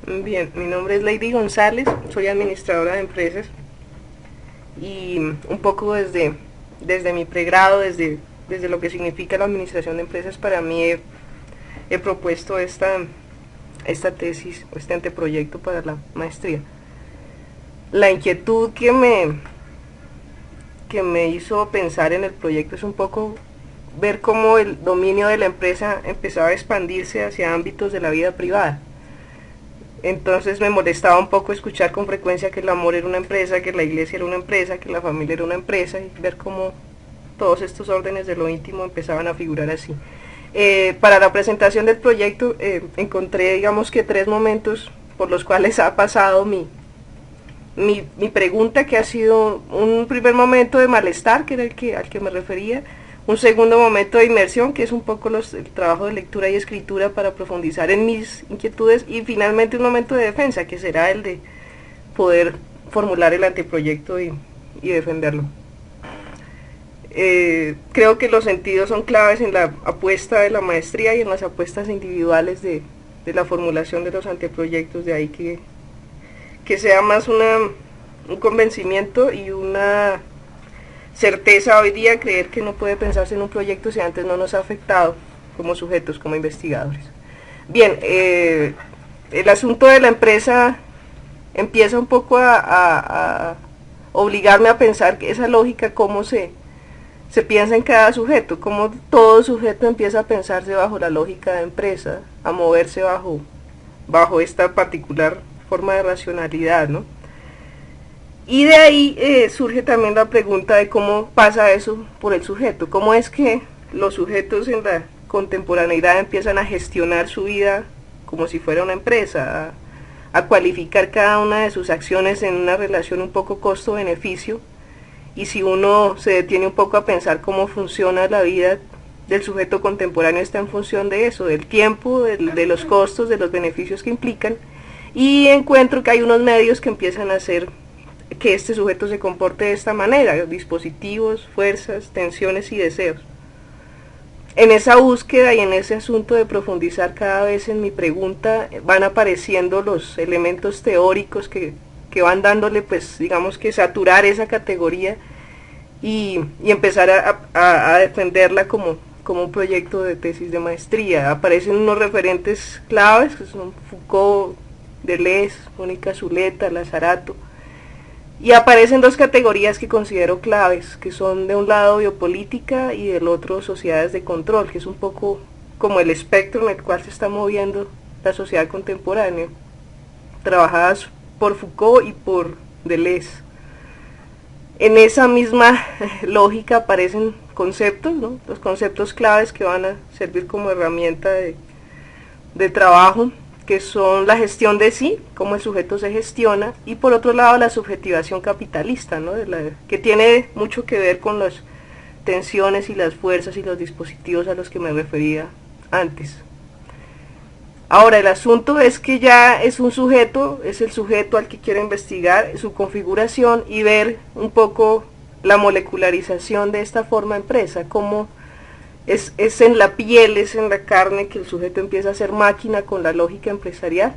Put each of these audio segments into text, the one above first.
Bien, mi nombre es Lady González, soy administradora de empresas y un poco desde mi pregrado, desde lo que significa la administración de empresas, para mí he propuesto esta tesis, este anteproyecto para la maestría. La inquietud que me hizo pensar en el proyecto es un poco ver cómo el dominio de la empresa empezaba a expandirse hacia ámbitos de la vida privada. Entonces me molestaba un poco escuchar con frecuencia que el amor era una empresa, que la iglesia era una empresa, que la familia era una empresa, y ver cómo todos estos órdenes de lo íntimo empezaban a figurar así. Para la presentación del proyecto encontré, digamos que, tres momentos por los cuales ha pasado mi pregunta, que ha sido un primer momento de malestar, que era al que me refería, un segundo momento de inmersión, que es un poco el trabajo de lectura y escritura para profundizar en mis inquietudes, y finalmente un momento de defensa, que será el de poder formular el anteproyecto y defenderlo. Creo que los sentidos son claves en la apuesta de la maestría y en las apuestas individuales de la formulación de los anteproyectos, de ahí que sea más un convencimiento y una certeza hoy día creer que no puede pensarse en un proyecto si antes no nos ha afectado como sujetos, como investigadores. Bien, el asunto de la empresa empieza un poco a obligarme a pensar que esa lógica, cómo se piensa en cada sujeto, cómo todo sujeto empieza a pensarse bajo la lógica de empresa, a moverse bajo esta particular forma de racionalidad, ¿no? Y de ahí surge también la pregunta de cómo pasa eso por el sujeto, cómo es que los sujetos en la contemporaneidad empiezan a gestionar su vida como si fuera una empresa, a cualificar cada una de sus acciones en una relación un poco costo-beneficio, y si uno se detiene un poco a pensar cómo funciona la vida del sujeto contemporáneo, está en función de eso, del tiempo, de los costos, de los beneficios que implican, y encuentro que hay unos medios que empiezan a hacer que este sujeto se comporte de esta manera: dispositivos, fuerzas, tensiones y deseos. En esa búsqueda y en ese asunto de profundizar cada vez en mi pregunta, van apareciendo los elementos teóricos que van dándole, pues, digamos que saturar esa categoría y empezar a defenderla como un proyecto de tesis de maestría. Aparecen unos referentes claves, que son Foucault, Deleuze, Mónica Zuleta, Lazarato, y aparecen dos categorías que considero claves, que son de un lado biopolítica y del otro sociedades de control, que es un poco como el espectro en el cual se está moviendo la sociedad contemporánea, trabajadas por Foucault y por Deleuze. En esa misma lógica aparecen conceptos, ¿no? Los conceptos claves que van a servir como herramienta de trabajo, que son la gestión de sí, cómo el sujeto se gestiona, y por otro lado la subjetivación capitalista, ¿no? Que tiene mucho que ver con las tensiones y las fuerzas y los dispositivos a los que me refería antes. Ahora, el asunto es que ya es un sujeto, es el sujeto al que quiero investigar, su configuración, y ver un poco la molecularización de esta forma empresa, cómo es en la piel, es en la carne que el sujeto empieza a ser máquina con la lógica empresarial.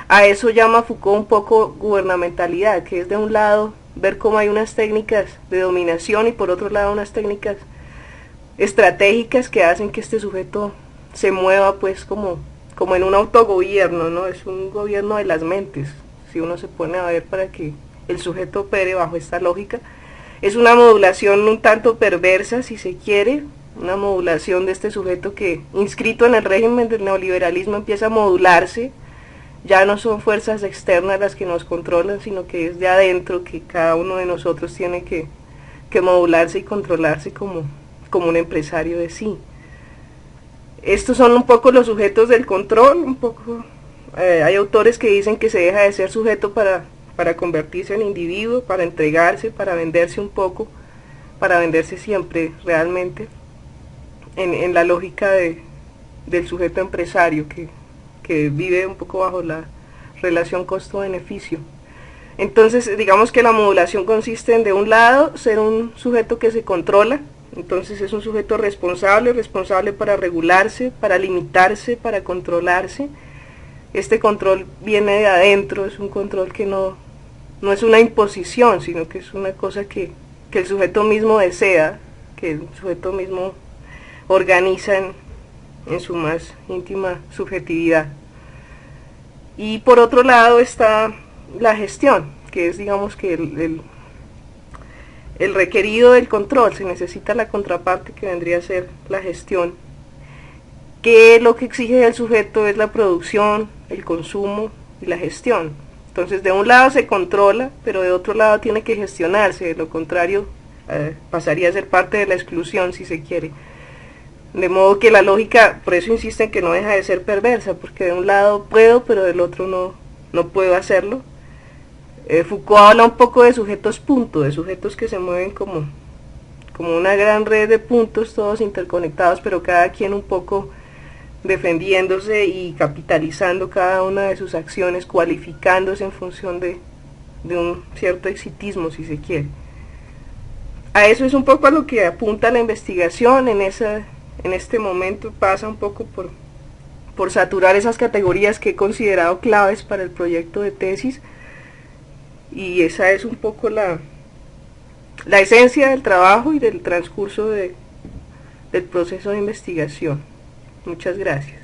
A eso llama Foucault un poco gubernamentalidad, que es de un lado ver cómo hay unas técnicas de dominación y por otro lado unas técnicas estratégicas que hacen que este sujeto se mueva, pues, como en un autogobierno, ¿no? Es un gobierno de las mentes, si uno se pone a ver, para que el sujeto opere bajo esta lógica. Es una modulación un tanto perversa, si se quiere, una modulación de este sujeto que, inscrito en el régimen del neoliberalismo, empieza a modularse. Ya no son fuerzas externas las que nos controlan, sino que es de adentro, que cada uno de nosotros tiene que modularse y controlarse como un empresario de sí. Estos son un poco los sujetos del control, un poco. Hay autores que dicen que se deja de ser sujeto para convertirse en individuo, para entregarse, para venderse un poco, para venderse siempre realmente, en la lógica del sujeto empresario que vive un poco bajo la relación costo-beneficio. Entonces, digamos que la modulación consiste en, de un lado, ser un sujeto que se controla. Entonces es un sujeto responsable para regularse, para limitarse, para controlarse, este control viene de adentro, es un control que no es una imposición, sino que es una cosa que el sujeto mismo desea, que el sujeto mismo organiza en su más íntima subjetividad. Y por otro lado está la gestión, que es, digamos, que el requerido del control. Se necesita la contraparte, que vendría a ser la gestión, que lo que exige del sujeto es la producción, el consumo y la gestión. Entonces, de un lado se controla, pero de otro lado tiene que gestionarse, de lo contrario pasaría a ser parte de la exclusión, si se quiere. De modo que la lógica, por eso insiste en que no deja de ser perversa, porque de un lado puedo, pero del otro no puedo hacerlo. Foucault habla un poco de sujetos punto, de sujetos que se mueven como una gran red de puntos, todos interconectados, pero cada quien un poco defendiéndose y capitalizando cada una de sus acciones, cualificándose en función de un cierto exitismo, si se quiere. A eso es un poco a lo que apunta la investigación. En este momento pasa un poco por saturar esas categorías que he considerado claves para el proyecto de tesis, y esa es un poco la esencia del trabajo y del transcurso del proceso de investigación. Muchas gracias.